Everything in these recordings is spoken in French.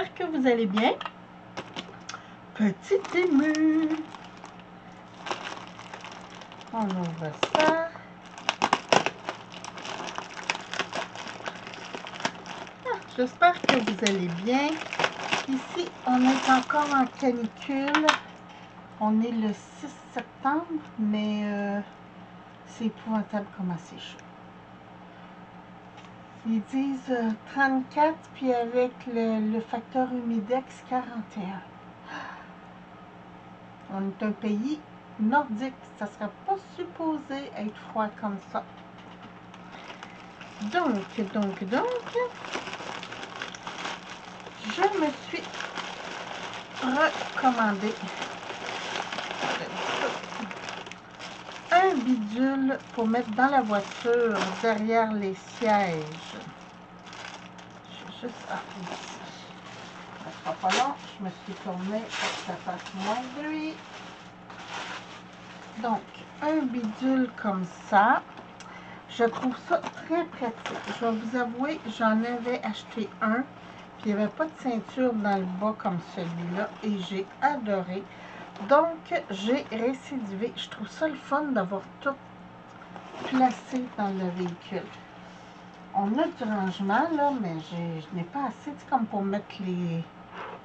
j'espère que vous allez bien. Petit ému. On ouvre ça. J'espère que vous allez bien. Ici, on est encore en canicule. On est le 6 septembre, mais c'est épouvantable comment c'est chaud. Ils disent 34, puis avec le facteur humidex 41. On est un pays nordique, ça ne serait pas supposé être froid comme ça. Donc, je me suis recommandé un bidule pour mettre dans la voiture, derrière les sièges. Je vais juste arrêter ici. Ça ne sera pas long, je me suis tournée pour que ça fasse moins de bruit. Donc, un bidule comme ça, je trouve ça très pratique. Je vais vous avouer, j'en avais acheté un, puis il n'y avait pas de ceinture dans le bas comme celui-là, et j'ai adoré. Donc, j'ai récidivé. Je trouve ça le fun d'avoir tout placé dans le véhicule. On a du rangement, là, mais je n'ai pas assez, comme pour mettre les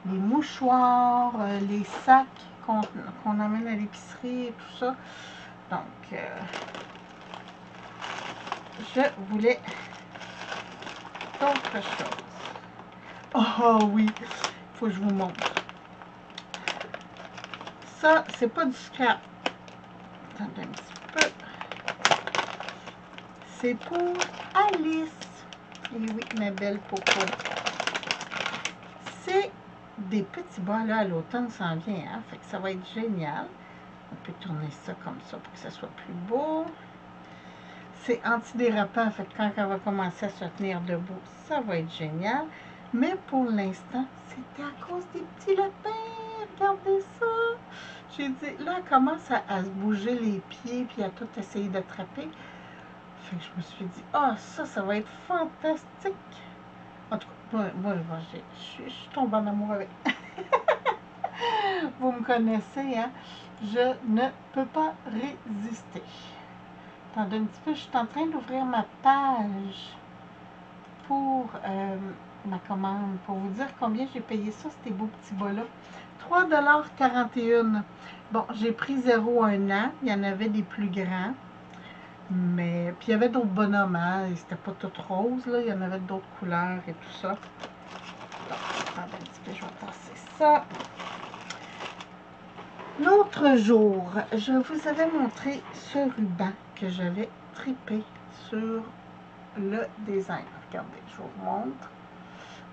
mouchoirs, les sacs qu'on amène à l'épicerie et tout ça. Donc, je voulais d'autres choses. Oh oui, il faut que je vous montre. Ça, c'est pas du scrap. Attendez un petit peu. C'est pour Alice. Et oui, ma belle Popo. C'est des petits bas, là, à l'automne s'en vient, hein? Fait que ça va être génial. On peut tourner ça comme ça pour que ça soit plus beau. C'est antidérapant, fait que quand elle va commencer à se tenir debout, ça va être génial. Mais pour l'instant, c'était à cause des petits lapins. Regardez ça. J'ai dit, là, elle commence à se bouger les pieds, puis à tout essayer d'attraper. Fait que je me suis dit, ah, ça va être fantastique. En tout cas, moi je suis tombée en amour avec. Vous me connaissez, hein? Je ne peux pas résister. Attendez un petit peu, je suis en train d'ouvrir ma page pour ma commande, pour vous dire combien j'ai payé ça, ces beaux petits bas-là. 3,41 $. Bon, j'ai pris 0 à 1 an, il y en avait des plus grands, mais puis il y avait d'autres bonhommes, hein, c'était pas tout rose, là, il y en avait d'autres couleurs et tout ça. Donc, attendez un petit peu, je vais passer ça. L'autre jour, je vous avais montré ce ruban que j'avais trippé sur le design. Regardez, je vous montre.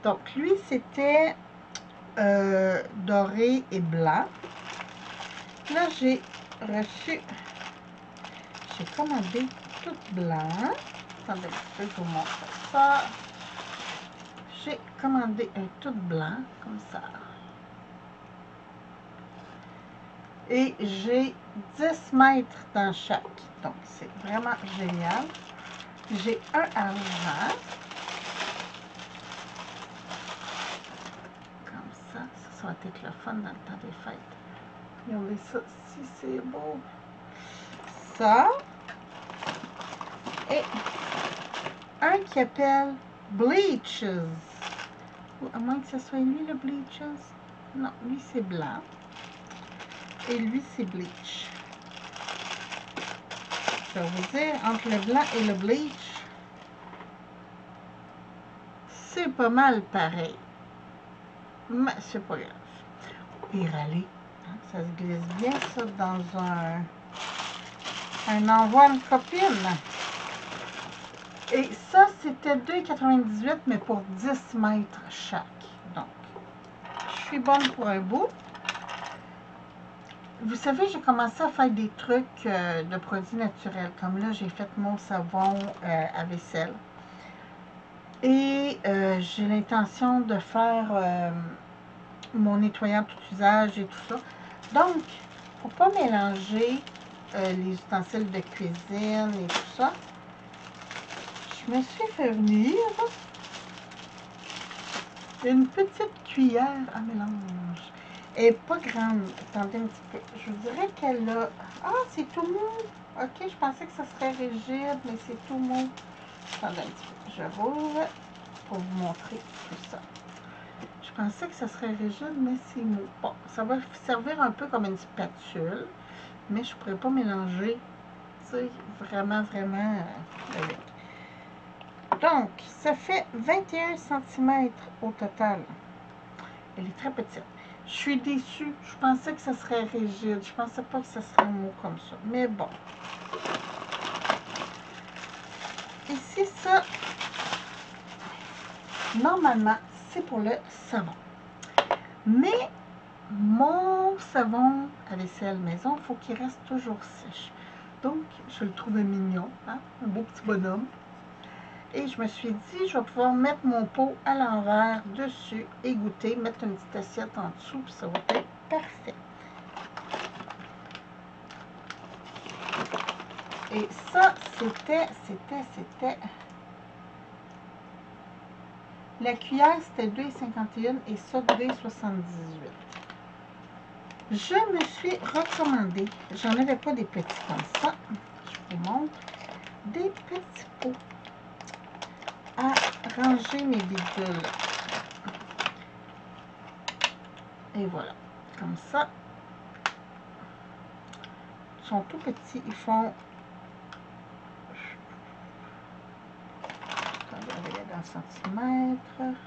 Donc, lui, c'était doré et blanc. Là, j'ai reçu, j'ai commandé tout blanc. Attendez, je vous montre ça. J'ai commandé un tout blanc, comme ça. Et j'ai 10 mètres dans chaque. Donc, c'est vraiment génial. J'ai un argent. Comme ça. Ça va être le fun dans le temps des fêtes. Regardez ça, si c'est beau. Ça. Et un qui appelle Bleaches. Ou à moins que ce soit lui le Bleaches. Non, lui c'est blanc. Et lui c'est Bleach. Je vais vous dire, entre le blanc et le Bleach, c'est pas mal pareil. Mais c'est pas grave. Et râler. Ça se glisse bien ça dans un envoi de copine. Et ça, c'était 2,98 mais pour 10 mètres chaque. Donc, je suis bonne pour un bout. Vous savez, j'ai commencé à faire des trucs de produits naturels. Comme là, j'ai fait mon savon à vaisselle. Et j'ai l'intention de faire mon nettoyant tout usage et tout ça. Donc, il ne faut pas mélanger les ustensiles de cuisine et tout ça. Je me suis fait venir Une petite cuillère à mélange. Elle n'est pas grande. Attendez un petit peu. Je vous dirais qu'elle a... Ah, c'est tout mou. Ok, je pensais que ça serait rigide, mais c'est tout mou. Attendez un petit peu. Je rouvre pour vous montrer tout ça. Je pensais que ça serait rigide, mais c'est mou. Bon, ça va servir un peu comme une spatule, mais je ne pourrais pas mélanger, tu sais, vraiment avec. Donc, ça fait 21 cm au total. Elle est très petite. Je suis déçue. Je pensais que ça serait rigide. Je pensais pas que ça serait mou comme ça. Mais bon. Ici, ça, normalement, c'est pour le savon. Mais mon savon à vaisselle maison, il faut qu'il reste toujours sèche. Donc, je le trouvais mignon. Hein? Un beau petit bonhomme. Et je me suis dit, je vais pouvoir mettre mon pot à l'envers dessus et goûter, mettre une petite assiette en dessous, puis ça va être parfait. Et ça, c'était... La cuillère, c'était 2,51 et ça, 2,78. Je me suis recommandé, j'en avais pas des petits comme ça, je vous montre, des petits pots à ranger mes bidules. Et voilà, comme ça. Ils sont tout petits, ils font... centimètres,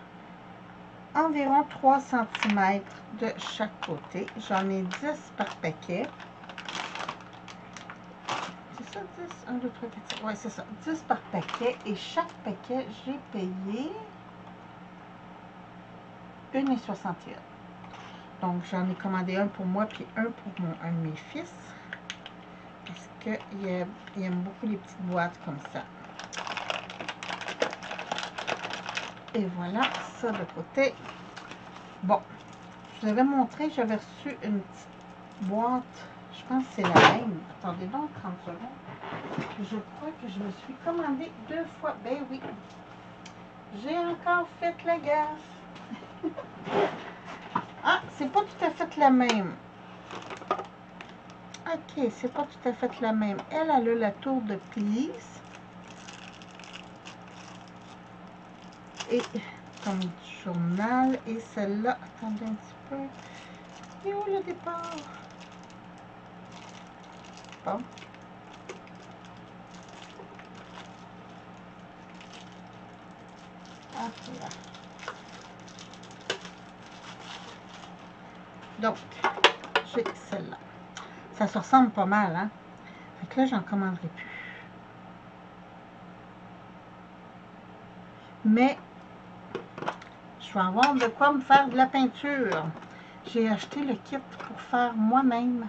environ 3 cm de chaque côté. J'en ai 10 par paquet. C'est ça, 10? 1, 2, 3, 4, 5. Oui, c'est ça, 10 par paquet. Et chaque paquet, j'ai payé 1,61. Donc, j'en ai commandé un pour moi, puis un pour un de mes fils. Parce qu'il aime beaucoup les petites boîtes comme ça. Et voilà, ça de côté. Bon, je vous avais montré, j'avais reçu une petite boîte, je pense que c'est la même. Attendez donc 30 secondes. Je crois que je me suis commandé 2 fois. Ben oui, j'ai encore fait la gaffe. Ah, c'est pas tout à fait la même. Ok, c'est pas tout à fait la même. Elle a la tour de Please. Et comme journal. Et celle-là, attendez un petit peu. Et où le départ? Bon. Ah, là. Donc, j'ai celle-là. Ça se ressemble pas mal, hein? Fait que là, j'en commanderai plus. Mais, je vais avoir de quoi me faire de la peinture. J'ai acheté le kit pour faire moi-même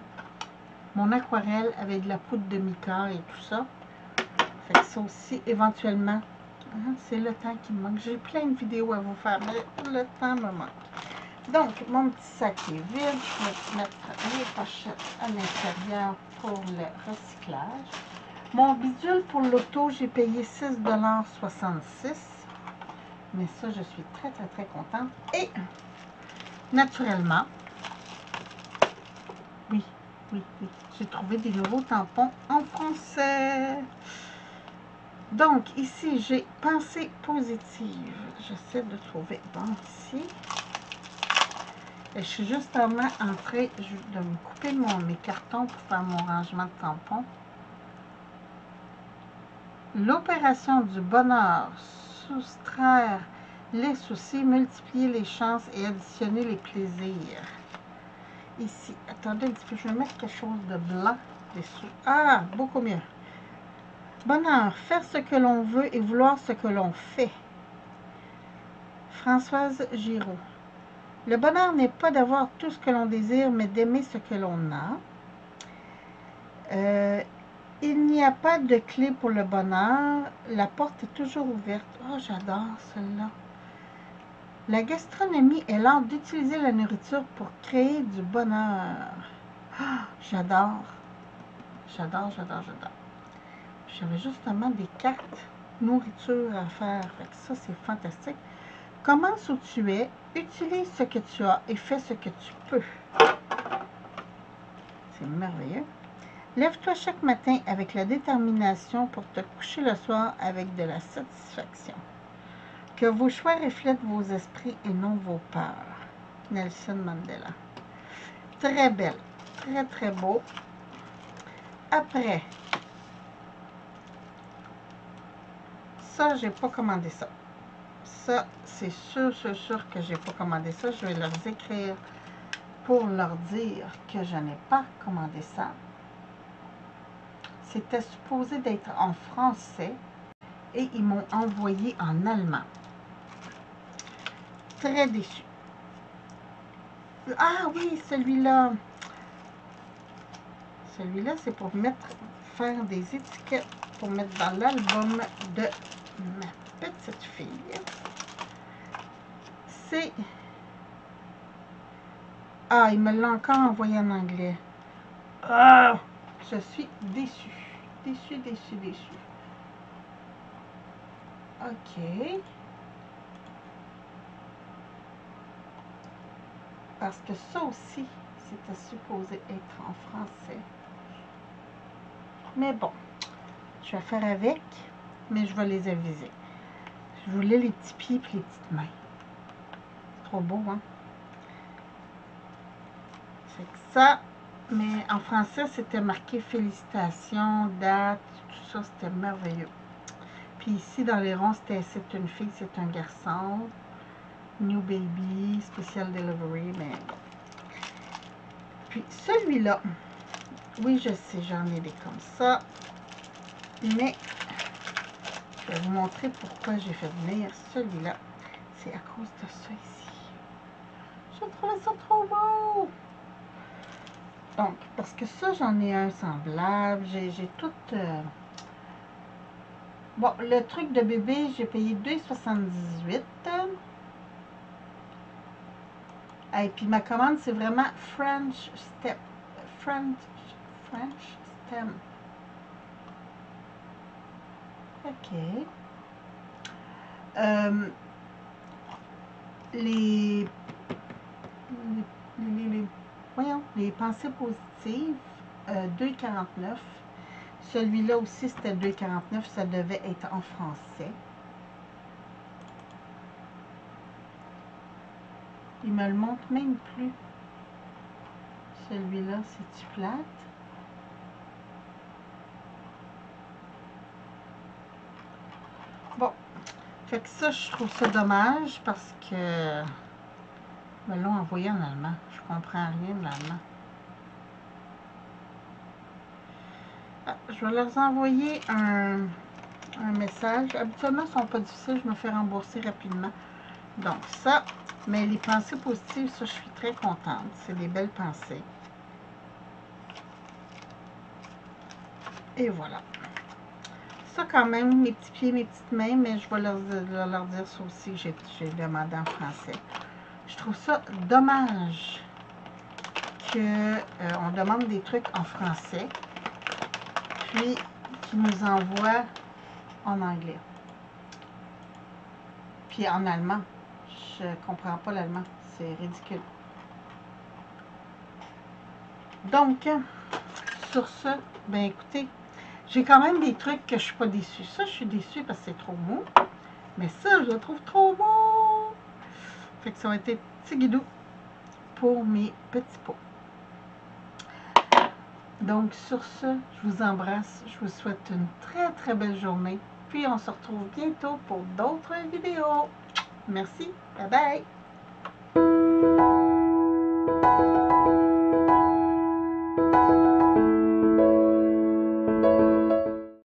mon aquarelle avec de la poudre de mica et tout ça. Fait que ça aussi, éventuellement, hein, c'est le temps qui me manque. J'ai plein de vidéos à vous faire, mais le temps me manque. Donc, mon petit sac est vide. Je vais mettre les pochettes à l'intérieur pour le recyclage. Mon bidule pour l'auto, j'ai payé 6,66 $. Mais ça, je suis très contente. Et, naturellement, oui, j'ai trouvé des nouveaux tampons en français. Donc, ici, j'ai pensée positive. J'essaie de trouver. Bon, ici. Et je suis justement en train de me couper mes cartons pour faire mon rangement de tampons. L'opération du bonheur, soustraire les soucis, multiplier les chances et additionner les plaisirs. Ici, attendez un petit peu, je vais mettre quelque chose de blanc dessous. Ah, beaucoup mieux. Bonheur, faire ce que l'on veut et vouloir ce que l'on fait. Françoise Giraud. Le bonheur n'est pas d'avoir tout ce que l'on désire, mais d'aimer ce que l'on a. Il n'y a pas de clé pour le bonheur. La porte est toujours ouverte. Oh, j'adore celle-là. La gastronomie est l'art d'utiliser la nourriture pour créer du bonheur. Oh, j'adore. J'adore. J'avais justement des cartes nourriture à faire. Fait que ça, c'est fantastique. Commence où tu es, utilise ce que tu as et fais ce que tu peux. C'est merveilleux. Lève-toi chaque matin avec la détermination pour te coucher le soir avec de la satisfaction. Que vos choix reflètent vos esprits et non vos peurs. Nelson Mandela. Très belle. Très, très beau. Après, ça, j'ai pas commandé ça. Ça, c'est sûr que j'ai pas commandé ça. Je vais leur écrire pour leur dire que je n'ai pas commandé ça. C'était supposé d'être en français et ils m'ont envoyé en allemand. Très déçu. Ah oui, celui-là. Celui-là, c'est pour faire des étiquettes pour mettre dans l'album de ma petite fille. C'est... Ah, il me l'a encore envoyé en anglais. Ah, je suis déçue. Déçue. OK. Parce que ça aussi, c'était supposé être en français. Mais bon, je vais faire avec, mais je vais les aviser. Je voulais les petits pieds et les petites mains. Trop beau, hein? C'est que ça, mais en français, c'était marqué félicitations, date, tout ça, c'était merveilleux. Puis ici, dans les ronds, c'était c'est une fille, c'est un garçon. New baby, special delivery, mais bon. Puis celui-là, oui, je sais, j'en ai des comme ça, mais je vais vous montrer pourquoi j'ai fait venir celui-là. C'est à cause de ça ici. Je trouvais ça trop beau! Donc, parce que ça, j'en ai un semblable. J'ai tout... Bon, le truc de bébé, j'ai payé 2,78 $. Et puis ma commande, c'est vraiment French Stem. OK. Les pensées positives, 2,49 $. Celui-là aussi, c'était 2,49 $. Ça devait être en français. Il me le montre même plus. Celui-là, c'est-tu plate? Bon. Fait que ça, je trouve ça dommage parce que me l'ont envoyé en allemand. Je comprends rien de l'allemand. Ah, je vais leur envoyer un message. Habituellement, ils ne sont pas difficiles. Je me fais rembourser rapidement. Donc, ça. Mais les pensées positives, ça, je suis très contente. C'est des belles pensées. Et voilà. Ça, quand même, mes petits pieds, mes petites mains, mais je vais leur dire ça aussi. J'ai demandé en français. Je trouve ça dommage qu'on demande des trucs en français, puis qu'ils nous envoient en anglais. Puis en allemand. Je comprends pas l'allemand. C'est ridicule. Donc, sur ce, ben écoutez, j'ai quand même des trucs que je suis pas déçue. Ça, je suis déçue parce que c'est trop mou. Mais ça, je le trouve trop beau. Fait que ça va être petit guidou pour mes petits pots. Donc, sur ce, je vous embrasse. Je vous souhaite une très, très belle journée. Puis, on se retrouve bientôt pour d'autres vidéos. Merci. Bye bye.